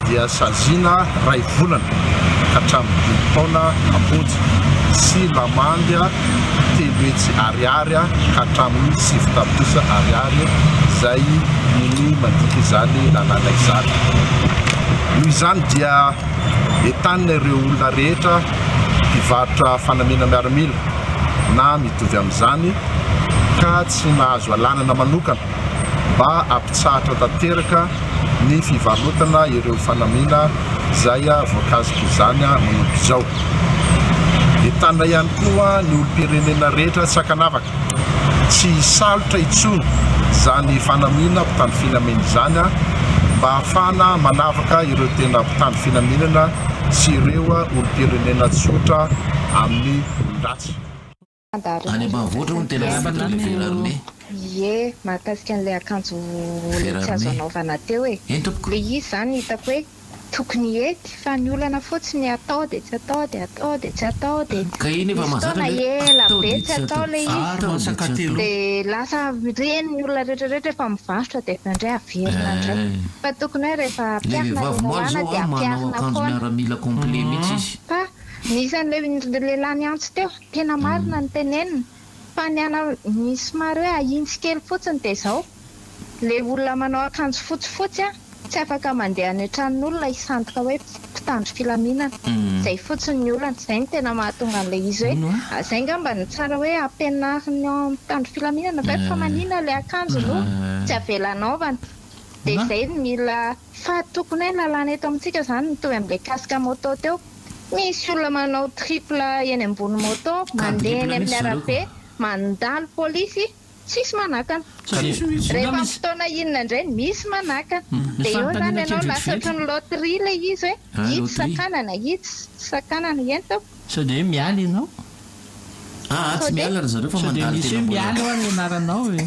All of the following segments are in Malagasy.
dia Sazina ray volana ka hatramin'ny 2 taona ampody sy Lamandya 3 hetsy ariary ka hatramin'ny 7 tapitrisa ariary zay ny mandika izany lalàna izany. Noho izany dia entanina ireo olona rehetra mpivarotra fanamiana miaramila na mitovy amin'izany ka tsy nahazo alanana manokana mba ampitsahatra tanteraka ny fivarotana ireo fanamiana zay voakazika izany manompo izao. Entanina ihany koa ny olom-pirenena rehetra tsy ankanavaka tsy salotra intsony zany fanamiana mpitandro filaminana izany mba ahafahana manavaka ireo tena mpitandro filaminana sy ireo olom-pirenena tsotra amin'ny olon-dratsy. Any ambanivohitra no tena fiverarone. Ie, mahakasika an'ilay akanjo tsy azo anaovana teo e. Le izy zany hitako hoe tokony ety fa ny olana fotsiny atao dia tsy atao dia atao dia tsy atao dia ka iny efa mazatra ela be tsy atao le izy dia lasa reny ny olona rehetrarehetra efa mivarotra dia efa indray averina indray fa tokony hoe rehefa ampiarina olana dia ampiarina foana miaramila complet mihitsy izy. fa nisan'le lehilahy niantso teo tena marina ny tenenina fa ny ana misy maro hoe ahitsy kely fotsiny dia izao le olona manao akanjo fotsifotsy tsy afaka mandeha any an-tranon'olona isandoka hoe mpitandro filaminana zay fotsiny ny olana zay ny tena mahatonga an'ilay izy hoe zay ngamba ny tsara hoe ampianariny mpitandro filaminana fa fa manina le akanjo no tsy avela anaovana dia zay mila fa tokony hoe lalàna eto amintsika zany mitovy amin'ilay kasika moto teo misy olona manao triple eny ambony moto mandeha eny amin'ny arabe mandalo polisy tsisy manakana rehefa fotoana inona indray misy manakana dia eo zany ianao lasatry ny loterie le izy hoe hitsy sakanana hitsy sakanana ento sao dia hoe miala ianao tsy miala ry zareo fa mandalo misy hoe miala ao ny anaranao e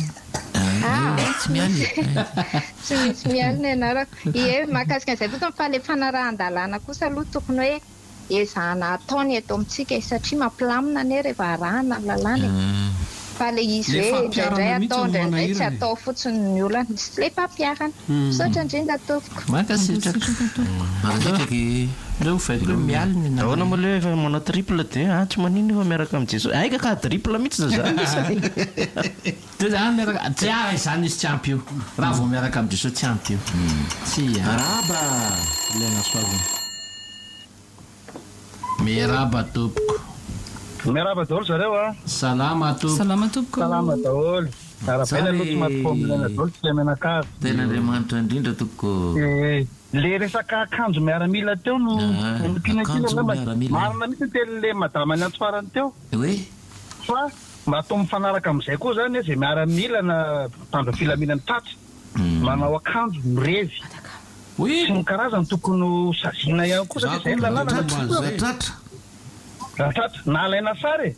tsy miala tsy misy miala ny anarako ie mahakasika an'izay fotsiny fa le fanarahan-dalàna kosa aloha tokony hoe ezahana ataony eto amintsika satria mampilamina ane rehefa arahana lalàna fa le izy hoe indraindray atao indraindray tsy atao fotsiny ny olana sy le fampiarana misaotra indrindra tompoko ahoana moa le efa manao triple dia tsy manino efa miaraka amin'ny jesos aika ka triple mihitsy na zany dia zany miaraka tsy aha izany izy tsy ampy io raha vao miaraka amin'ny jesos tsy ampy io tsy araba ilaina soavina miaraba tompoko miaraba daholo zareo salama tompoko salama tompoko salama daholo arabaina aloha tsy mampifomilana daholo tsy lemenakary tena andriamanitra indrindra tompoko le resaka akanjo miaramila teo no marina mihitsy tele madama ny antso farany teo hoe fa mba atao mifanaraka amin'izay koa zany zay miaramila na mpitandro filaminany tatra manao akanjo mirevy sy ny karazany tokony sazina ihany koa satria zay lalàna tratra na alaina sary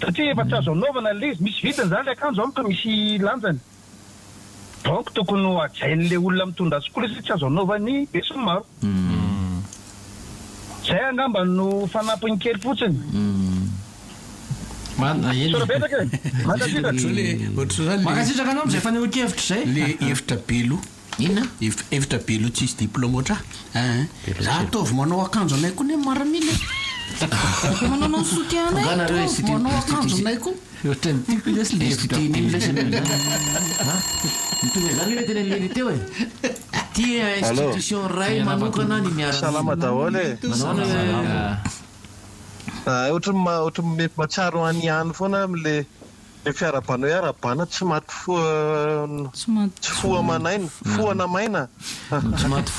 satria efa tsy azo anaovana le izy misy vitany zany le akanjo amika misy lanjany donc tokony ajain'le olona mitondra azy koa tsy azo anaovany be sy ny maro zay angamba no fanampiny kely fotsiny makasitraka anao am'izay fanehoan-kevitra zay le hevitra belo inona hevitra belo tsy isy diplôme oatra za ataovy manao akanjo anay koa ne maramila manao soutien manao akanjo anay koa ohatrany tiako lesy mitovy zany hoe tena leny teo e tia institution ray manokana ny salama daholo e ohatra mety matsaro any ihany foana am'le fiarabana hoe arabana tsy maty tsy foa manaina foana maina tsy maty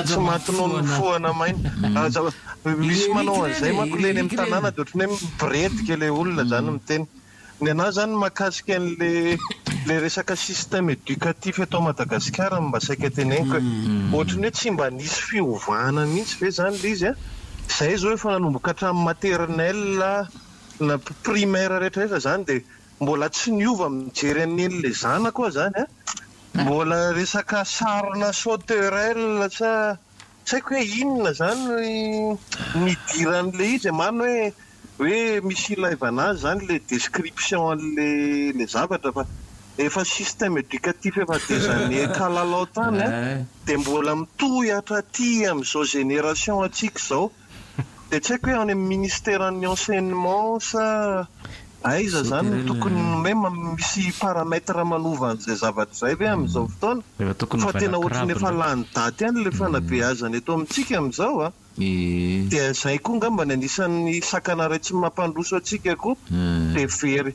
tsy maty nono foana maina misy manao an'izay manko leny amin'ny tanàna dia ohatrany hoe mibiretika le olona zany miteny ny anahy zany mahakasika an'le resaka système éducatif eto Madagasikara mba saika teneniko ohatrany hoe tsy mba nisy fiovana mihitsy ve zany le izy zay zao efa nanomboka hatramin'ny maternelle na primaire rehetrarehetra zany dia mbola tsy niova mijery an'le zana koa zany mbola resaka sarina sauterelle tsy haiko hoe inona zany nidiran'le izy marina hoe misy ilaivana azy zany le description an'le zavatra fa efa système éducatif efa dezane kalalao tany dia mbola mitohy hatraty amin'izao génération atsika izao dia tsy haiko hoe any amin'ny ministèren'ny enseignement sa aiza zany tokony hoe misy paramètre manova an'izay zavatra izay ve amin'izao fotoana fa tena ohatrany efa lany daty ihany le fanabeazana eto amintsika amin'izao a dia izay koa ngamba ny anisan'ny sakana ray tsy mampandroso atsika koa dia very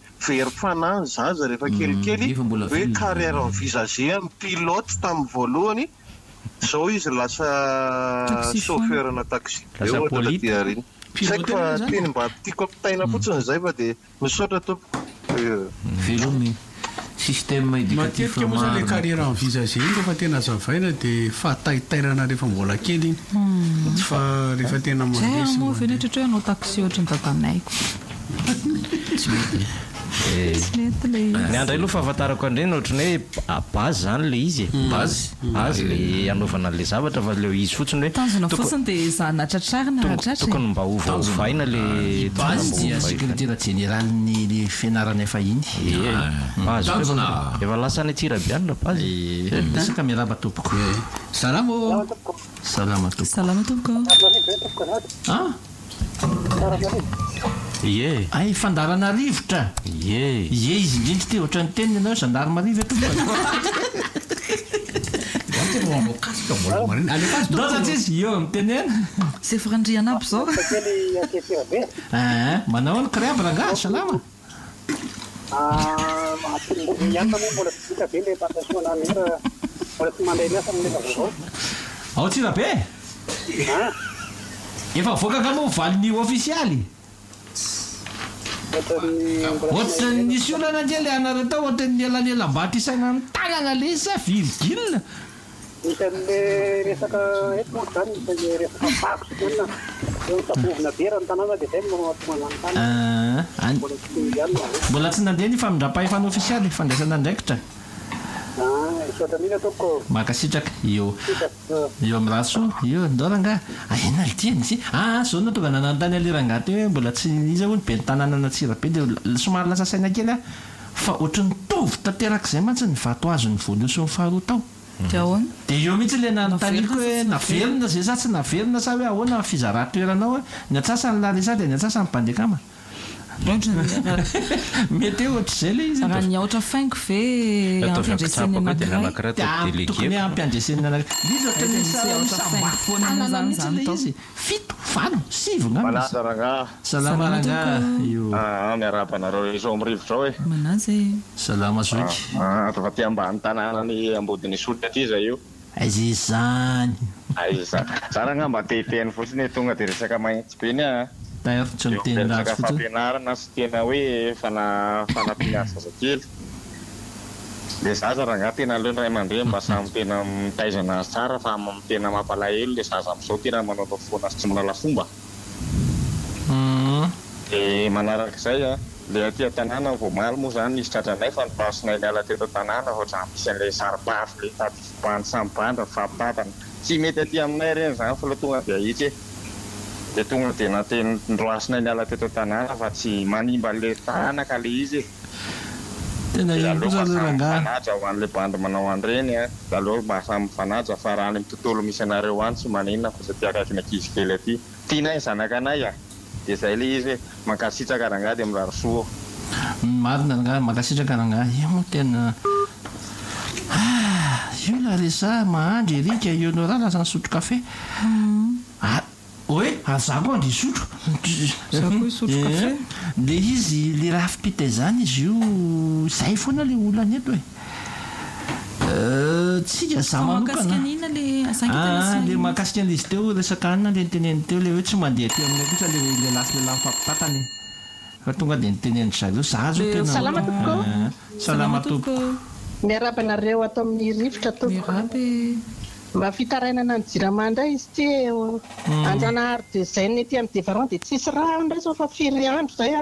fanahy ny zaza rehefa kelikely hoe carrière envisagée amin'ny pilote tamin'ny voalohany izao izy lasa chauffeur-na taxi ohatratiariny saiko fa teny mba tiako ampitaina fotsiny izay fa dia misaotra tompo velomny système éducatif matetika moa zany le carrière envisagée iny rehefa tena zavaina dia fahataitairana rehefa mbola kely iny tsy fa rehefa tena mandresy moa venetratra hoe anao taxi ohatry ny tatanaiko ny andray aloha fahafantarako andreny ohatrany hoe base zany le izy base le anaovana le zavatra fa leo izy fotsiny hoe tanjona fotsiny dia zana tratrarina ratratrany tokony mba ovaovaina le base dia sécurité générale-ny le fianarana efa iny efa lasa ny tirabianina base desaka miaraba tompoko salamo salama tompoko ye ay fandarana rivotra ye izy indrindry ty ohatran'ny teniny ianao gendarmerie tompokadotsatsy izy eo amin'ny teny eny zay firandriana aby zao manao ny kriaby rangaha salama ao tsirabe efa voaka ka moa valiny ofisialy ohatrany nisy olana ndre le anara tao ohatrany elanelam-batra isaina ny tanana le sa virgule misy an'le resaka eto zany misy resaka bakoso tena sabovina bera ny tanàna dia zay mahatonga mbola tsy nandeha ny famindrapahefana ofisialy fandraisana andraikitra soatran'iny ataoko makasitraka eo amin'ny raso eo ndoranga ena litiany sy zao na tonga nananontany ale rangaha teo hoe mbola tsy iza ho ny be ny tanàna natsirabe dia somary lasa saina kely a fa ohatrany tovy tanterak'izay mantsy ny vato azo ny voalohany sy ny faharoa tao dia eo mihitsy le nanontanyko hoe navelona zay sa tsy navelona sa hoe ahoana fizara-toeranao ny atsasany larisa dia ny atsasany mpandekama mety ohatr'izay le izy raha ny aotra faingo ve ampiandreseny anakiraytokony ampiandreseny anakirayzany fito valo sivona salama rangaha io miarabanareo izao amirivotra zao e manazy salama zoky fa ty ambany tanànany ambodiny sotra aty zay io aiza zany aiza zara ngamba teteny fotsiny tonga dia resaka magnitsy be ny tsy miteny resaka fampianarana sy tena hoe fanampiasa zazakely le zaza raha ngaha tena aleo ny ray aman-dreny mba samy tena mitaizana azy tsara fa tena mampalahelo le zaza amin'izao tena manao foana sy tsy manala fomba dia manarak'izay le aty tanàna voamaly moa zany izy tratranay fa nipasinay niala teto tanàna ohatrany misy an'ilay saripafy le tady fibany samy bandra fampitapana tsy mety aty aminay reny zany fa le tonga dia hitsy dia tonga dia nateny ndroasinay niala teto tanàna fa tsy manimba le tanaka le izy tena fanaja ho an'le bandy manao an'ireny da aleo mba samy mifanaja fa raha any amin'ny tontolo misy anareo any tsy maninona fa sa ty akaiky ankizy kely aty tianay zanakanay dia zay le izy mankasitraka rangaha dia mirary soa marina rangaha mankasitraka rangaha io moa tena io la resa mahandry erika io nao raha lasa nisotro kafe hoe azako andry isotro le izy le raha fipita izany izy io zay foana le olana eto tsika za manokana le mahakasika an'izy teo resaka anina le niteneny teo le hoe tsy mandeha teo aminay kosa le lasy le fampitapany fa tonga dia nitenenydry zareo za zo tena salama tompo miarabanareo ato amin'ny rivotra tompo mba fitarainana ny jiramandray izy ty anjanahary dia zay ny ty amin'ny devaron dia tsisy raha ndray zao fa firy andro zay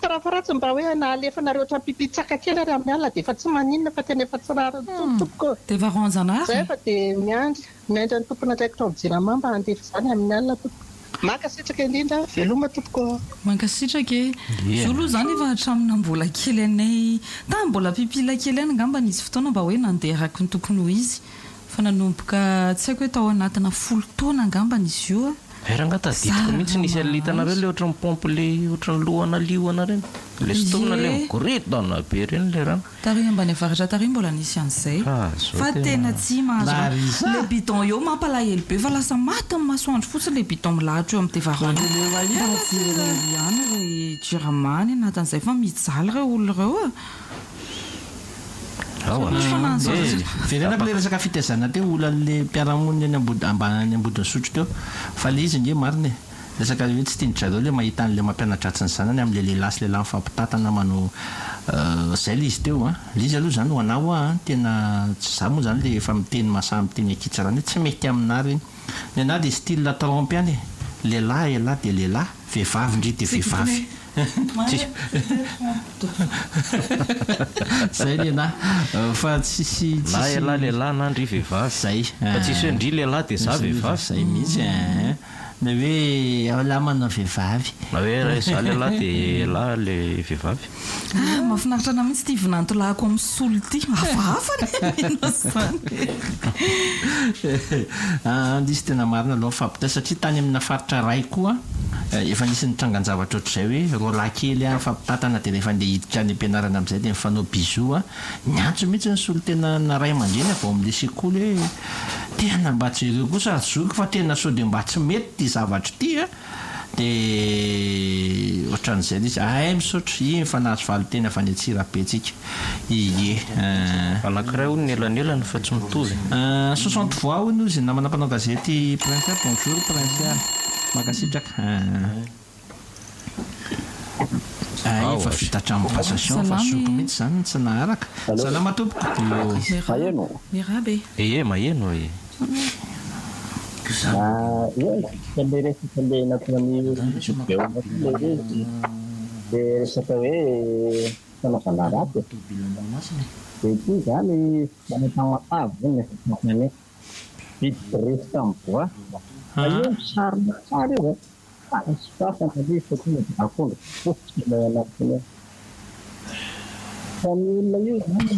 raha fa ratsy mba hoe nahalefanareo ohatrapipitsaka kely ary amin'ny alina dia efa tsy maninona fa tena efa tsy raha tompoko devaron janahary zay fa dia miandry ny tompona andraikitra amin'ny jirama mba handefa izany amin'ny alina tompo Mankasitraka indrindra veloma tompoko. Mankasitraka izy aloha zany efa hatramina mbola kely anay mbola pipila kely any angamba nisy fotoana mba hoe nandeha araky ny tokony ho izy fa nanomboka tsy haiko hoe tao anatina 10 taona angamba nisy io raha tadidiko mihitsy nisy alitanareo le ohatran'ny pompe le ohatran'ny lohana liona reny le stomina le migoretona be reny le rano tary ambany avaratra tary mbola nisy an'izay fa tena tsy mahazo le bidon eo mampalahelo be fa lasa maty amin'ny masoandro fotsiny le bidon milahatra eo amin'ny tevarano ihany re jiramany anatin'izay fa mijaly reo olo reo verenako le resaka fitaizana teo olan'le mpiaramoniny ambany ambodiny sotro teo fa le izy nge mariny resaka hoe tsy tiandrareo le mahita an'le mampianatratsy ny zanany amin'le lehilahy sy lehilahy mifampitatana manao zay le izy teo le izy aloha zany ho anao tena tsy za moa zany le efa miteny mahasaha miteny akitsarany tsy mety aminary ny ana le style trompe any lehilahy elahy de lehilahy vehivavy ndry de vehivavy zay le na fa tsisy na elahy lehilahy na ndry vehivavy zay fa tsisy hoe ndry lehilahy de za vehivavy zay mihitsy na hoe lahy manao vehivavy na hoe za lehilahy de elahy le vehivavy mahafinaritra na mihitsy ty vinantolahako amin'ny solo ty hafahafa isy tena marina aloha fampita satria tany amina faritra ray koa efa nisy nitrangan-javatra ohatr'izay hoe roa lahy kely fampitatana de rehefa ndeha hiditra any ampianarana amin'izay de mifanao bisou nyantso mihitsy ny solo tena naray aman-dreny avao amin'le sekoly hoe tena mba tsy ireo kosa zoky fa tena sao de mba tsy mety ty zavatra ty de ohatran'izay izy misaotra iny fa nahazo valo tena fa ny atsirabe-tsika anankiray ho ny elanelany fa tsy mitovy 60 voix hono izy namana mpanao gazety Prince bonjour Prince makasitraka efa vita hatramin'ny passation fa soko mihitsy zany tsy naharaka salama tompoko mirabe maheno le resaka le natonany de resaka hoe fanaovana raty de ty zany manatagnaavy zany vidy resaka mivoa io sarina tsara io sifafana fotony akondro fotsy anatiny fa ny olona io zany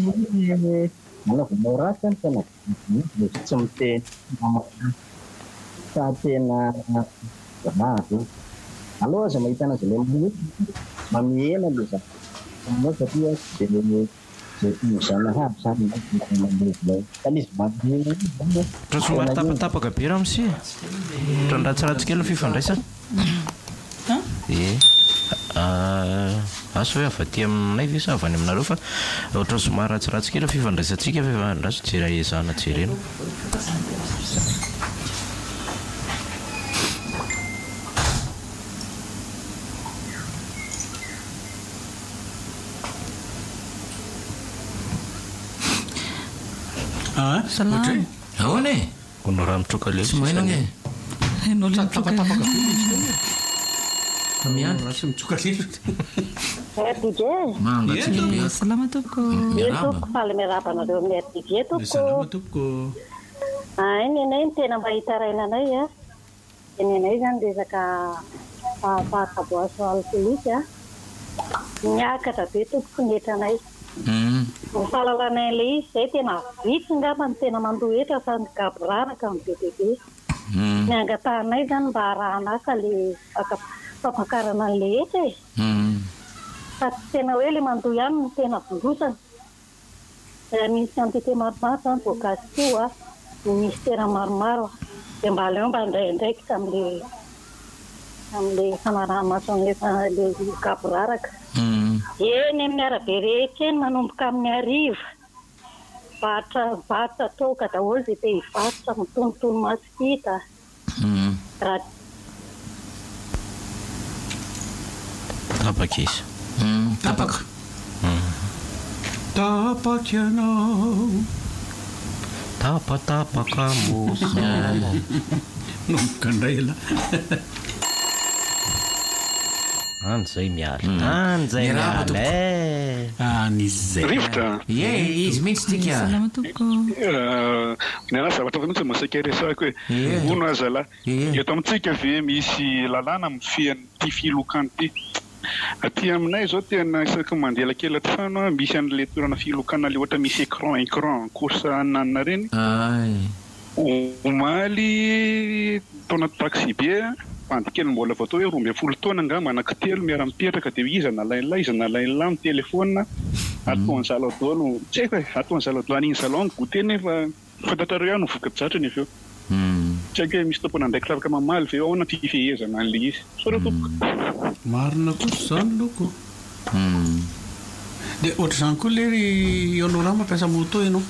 manaovanao ratsy any tena de tsy miteny fa tena ravy aloha za mahita anazy le mamihena le za satria de zanahary zany fa izy mamihena somary tapatapaka be raha misi ohatran'ratsiratsy kely ny fifandraisana aso hoe avaty aminay ve sa avy any aminareo fa ohatran'ny somary ratsiratsy kely fifandraisantsika fifandraso jera ezana jerena Salam. Ahoana e? Kono raha mitroka le. Tsy maino gne. Hainao le tapatapaka miandro sy mitsoka le. Mangatsika. Salama tompoko. Tompoko faly miaraba anareo amin'ny RTG tompoko. Salama tompoko. Nenay ny tena mba hitarainanay nenay zany resaka fahasaboaso alkoolisy miakatra be tompoko ny entranay. Fahalalana le izy zay tena vitsy ngamba ny tena mandohetra fa ny gaboraraka amin'ny bebe ny angatahanay zany mba arahanasa le fampakarana an'le etra fa tsy tena hoe le mandoa ihany no tena vondrosana misy quantité maromaro zany voankazo teo misy tena maromaro de mba aleo mba ndraindraiky amin'le fanarahamaso an'le gaboraraka eny amin'ny arabe rehetra eny manomboka amin'ny ariva varotra toka daholo zay te hivarotra mitonotony masikita raha tapaka izy tapaka tapaka ianao tapatapaka mosa nomboka indray la an'izay miala an'izay miala rivotra izy mihitsy tika ny ana zavatra fa mihitsy masaiky resako hoe ono azala eto amintsika ve misy lalàna mifian'ity filokany ity aty aminay zao tena isaky mandeha lakela trano misy an'le toerana filokana le ohatra misy écran course ananina reny omaly taona taxi be andikely mbola vao atao hoe 12 taona nga manankitelo miara-mipetraka dia iza nalain'la iza nalain'la amin'ny telefona ataony saladolo tsy haiko hoe ataony saladolo an'iny salon goûté nefa fantatrareo ihany voka-pizatrany avy eo tsy haiko hoe misy tompona andraiky lavaka mamaly ve ahoana fifehezana an'le izy sora tompoko marina kosa zany loko dia ohatra zany koa lery anao raha mampiasa moto ianao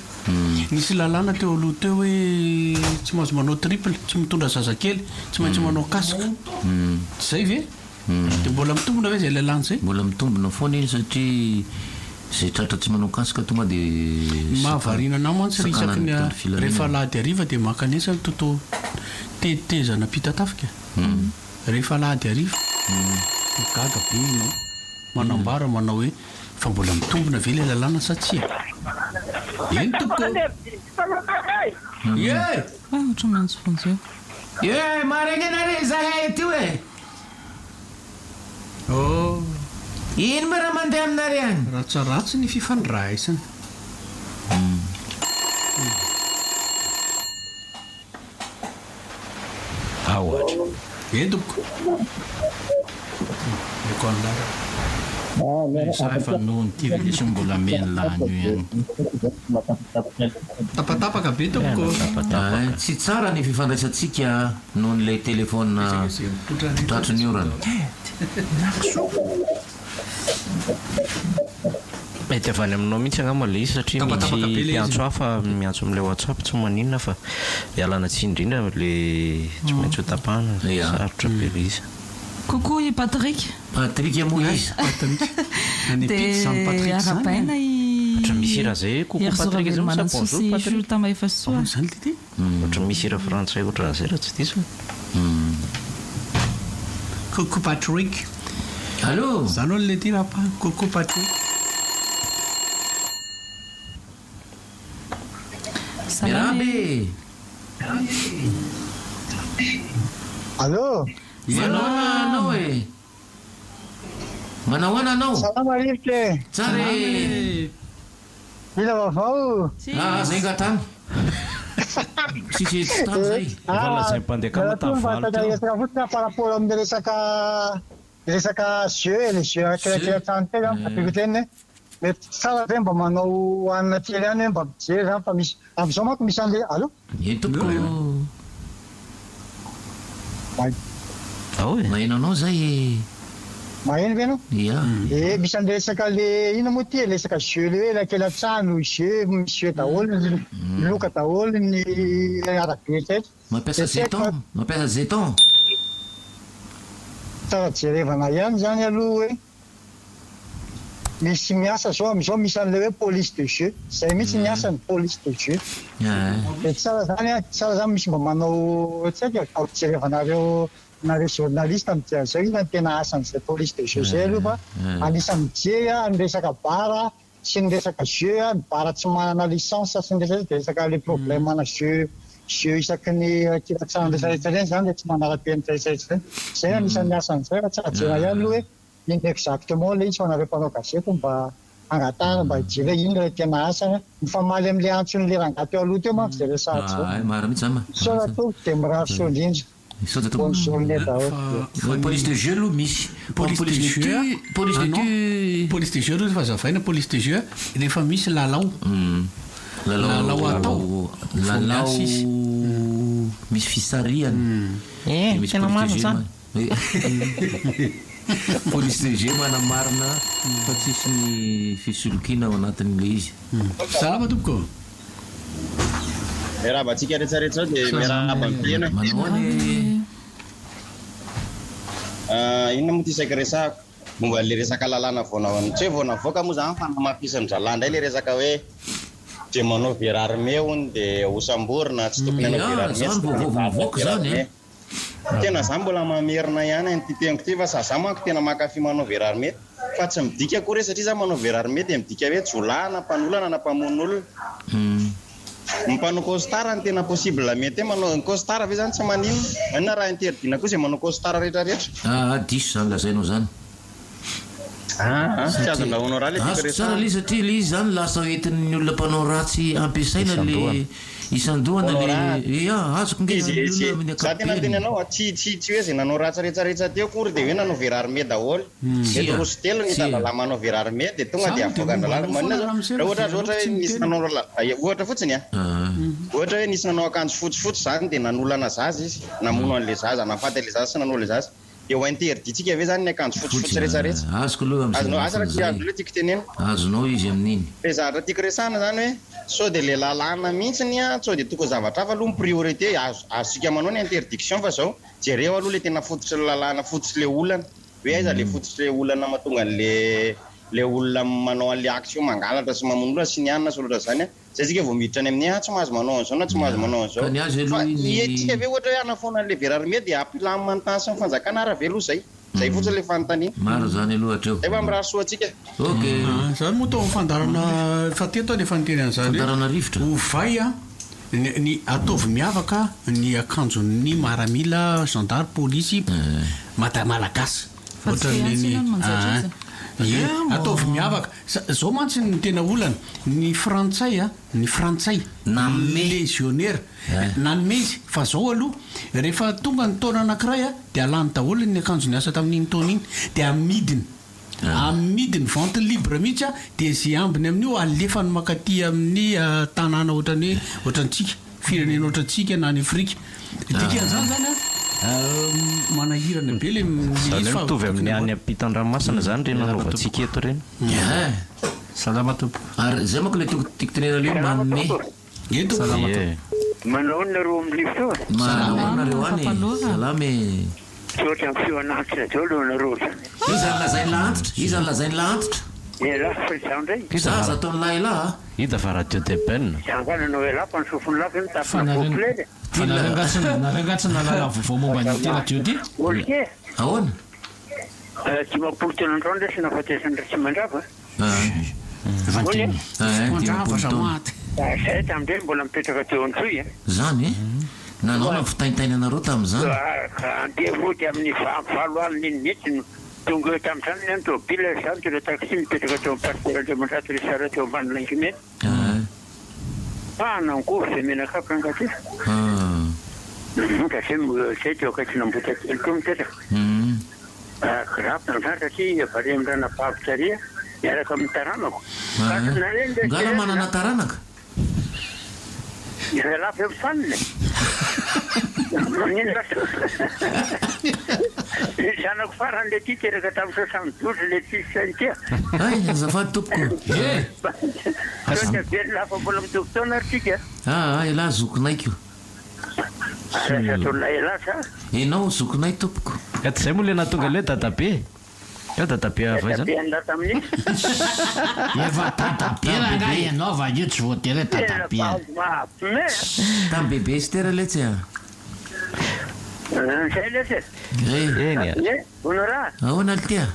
nisy lalàna teo aloha teo hoe tsy mahazo manao triple tsy mitondra zazakely tsy maintsy manao kasika zay ve dia mbola mitombona ve zay lalàna zay mbola mitombona foana iny satria zay tratra tsy manao kasika tonga dia mahavarina mantsy risaky ny rehefa lahady ariva dia makanesa toto tetezana pitatafika rehefa lahady ariva gaga be inao manambara manao hoe fa mbola mitombona ve le lalàna satsia eny toko ohatra mantsy fontsy eo maregnena re zahay ty hoe ino ma raha mandeha aminare any ratsaratsy ny fifandraisana ahoatra edoko efa nohony ty ve lesy mbola meny lany io ihany tapatapaka be toko tsy tsara ny fifandraisantsika noho n'lay telefona tratry ny orana mety avany aminao mihitsy angamba le izy satria mihitsy miantso hafa miantso amin'ilay whatsapp tsy maninona fa ialana tsy indrindra le tsy maintsy ho tapahana sarotra be le izy coucou i Patrick moa izy dia arabaina ohatra misy raha zay coucou Patrick zay moa bonjour Patrick tama efa soa ohatra misy raha frantsay ohatra raha zay raha tsy diso coucou Patrick allô zany olo le ty rapa coucou Patrick mirabe allô manao anao e manao ana anao salama rivotra tsara mila vaovao zay gatany sisy tany zay efa lazay mpandeha kamatavalo resaka fotsiny par rapport amin'ny resaka jeu le jeu kirakiratrano teny zany fatiko teny mety tsara zay mba manao anina kely any hoe mba mijery zany fa misy am'izao manko misy an'le allo tompoko maheno anao zay maheno ve anao ia misy an'le resaka le ina moa ty resaka jeu le hoe lakelatrano jeu misy jeu daholo loka daholo ny arabe rehetra mampiasa zeton tsara jerevana ihany zany aloha hoe misy miasa zao am'izao misy an'le hoe police de jeu zay mihitsy miasa ny police de jeu de tsara zany misy mba manao tsy haiko atao jerevanareo nareo journaliste am'tia zao ina ny tena asan'izay police de jeu zay aloha fa anisan'ny mijery ny resaka bara sy ny resaka jeu ny bara tsy manana licence sy ny resaka de resaka le problème ana jeu isaky ny kiratsano resarehetra reny zany le tsy manara-teny resarehetra reny zay anisan'ny asan'izay raha tsara jera ihany aloha hoe iny exactement le izy fanareo mpanao gazety mba angatahana mba hijere iny le tena asana mifamaly am'le antsony le rangaha teo aloha teo manko zay resahatsy zao sorato de mirary solindra police de jeu aloha misy police de jeu aloha efa zavaina police de jeu rehefa misy lalao atao lalao misy fisariany tena marina zany police de jeu manamarina fa tsisy ny fisolokina ao anatin'le izy salama tompoko miaraba antsika rehetrarehetra dia miaraba mipena inona moa ty isaky resako momba le resaka lalàna voanaoany tsy hoe vao navoaka moa zany fa namampisany dralàndray le resaka hoe de manao verarme ony dia hosamborina tsy tokony anao verarme voaka zany tena za mbola mamerina ihany ny titeniko ty fa za manko tena makafy manao verarmety fa tsy midika kory satria za manao verarmety de midika hoe jolay na mpanolana na mpamono olona mpanao costara ny tena possible mety hoe manao costara ve zany tsy manino anina raha interdina koa zay manao costara rehetrarehetra diso zany lazainao zany tsy azo andrahonao raha le tsara le satria le izy zany lasa entin'ny olona mpanao ratsy ampiasaina le isandohana le azoko za tena teny anao tsy hoe zay nanao ratsy rehetrarehetra teo kory de hoe nanao verarme daholo eto rosy telo ny tandala manao verarme de tonga de avoaka andalana manina raha ohatra hoe nisy nanao ohatra fotsiny ohatra hoe nisy nanao akanjo fotsifotsy zany de nanolana zaza izy namono an'le zaza nafaty le zaza sy nanao le zaza eo interditsika ve zany ny akanjo fotsifotsy rehetrarehetra azoko aloha azonao asa raha azo le tiako tenena azonao izy amin'iny fe zahatra tiako resana zany hoe so de le lalàna mihitsiny a so de tokony zavatra hafa aloha priorité azosika manao ny interdiction fa zao jereo aloha le tena fototra lalàna fototsy le olana hoe aiza le fototsy le olana mahatonga le olona manao an'le action mangalatra sy mamono olona sy ny anina sy loatra zany zay tsika vao miditra any amin'ny tsy mahazo manao an'izao na tsy mahazo manao an'izao fa etsika ve ohatra hoe anafoana an'le verarme de ampilamy manontany sy mifanjakana ara ve aloha zay fotsiny le fanontany maro zany aloha hatreo zay fa miraha soa atsika zany moa tao fandarana fa teto le faniteny an'zany fandarana rivotra ovay a ny ataovy miavaka ny akanjon'ny maramila gendarme polisy malagasy ohatran'ny ataovy miavaka zao mantsy ny tena olana ny frantsay nanome légionnaire nanome izy fa zao aloha rehefa tonga ny taona anankiray a de alany daholo ny akanjo ny asa tamin'iny taona iny de amidiny vente libre mihitsy a de zay ambiny amin'io alefany makaty amin'ny tanàna ohatrantsika firenena ohatrantsika na ny afrika dikan'zany zany manahirana be le mitovy amin'ny any ampitan-dranomasina zany reny nanaovantsika eto reny salama tompo ary zay manko le tiako tenena leo manome eto manao nareo amin'ny livre manao any salame ohatry amin'ny fioanantitra zao lo nareo izany lazainy lahantitra izany lazainy lahantitra zaza ataony lahilahy hita fa radio deben angananao elapa ny sofony lafa ny tapana voplele narengatsina lalà vaovao momba nyty radio ty olike ahoana dimapolo tena andreo ndresina fatesany tsy mandrava zay tamindreny mbola mipetraka teo an-troy zany nanao na fitaintaina anareo tam'izany andevody amin'ny valo aliny mihitsy tonga eo tam'izany ny antobile zany tele taxi mipetraka teo ampartera le mandrato le sara teo ambany lankimety nankory zay menakapy angaty ka zay teo akaitsina mbota kely koa mipetraka grapy namizany satria vare amin'rana pavitsaria miaraka amin'ny taranako ngala manana taranaka iray lafy amfaniny manino zanako farany le ty teraka tamin'ny 72 le tsisy saintya azafady tompoko very lafa mbola midokotona aritsika elahy zokonaiko rasatolona elahy sa enao zokonay tompoko ety zay moa le natonga le dadabe dadabe avay zany dadabe tamin'iny efa dadabe raha ianao va io tsy voatery dadabe tamin'ny bebe sy tera letsy zay letsy honora ahoana le tia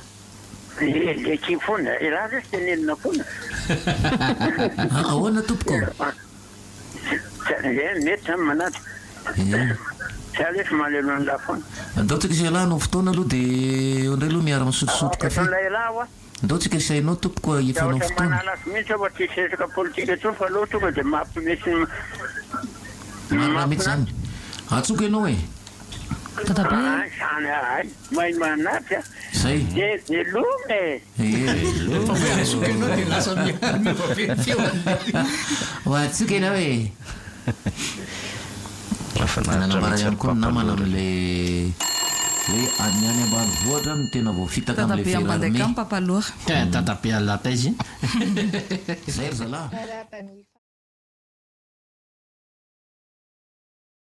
le kifona elahy resy tenenina fona ahoana tompoko mety zany manaty za lesy malelo an'la fona andaotsika isay lahy anao fotoana aloha de ondray aloha miara misotosoto kafe la elahy wa andaotsika isainao tompoko efa anao fotoana manalaso mihitsy fa tsy sesaka politika tsony fa aloha tonga de mampimesy marina mihitsy zany atsoka ianao e zany ay mahay manaty zay de lome atsoka ianao e nanambara ihany koa namana am'le hoe any ambanivohatra no tena voafitaka am'le verarme papaloha dadabe alataizy zay ry zalahy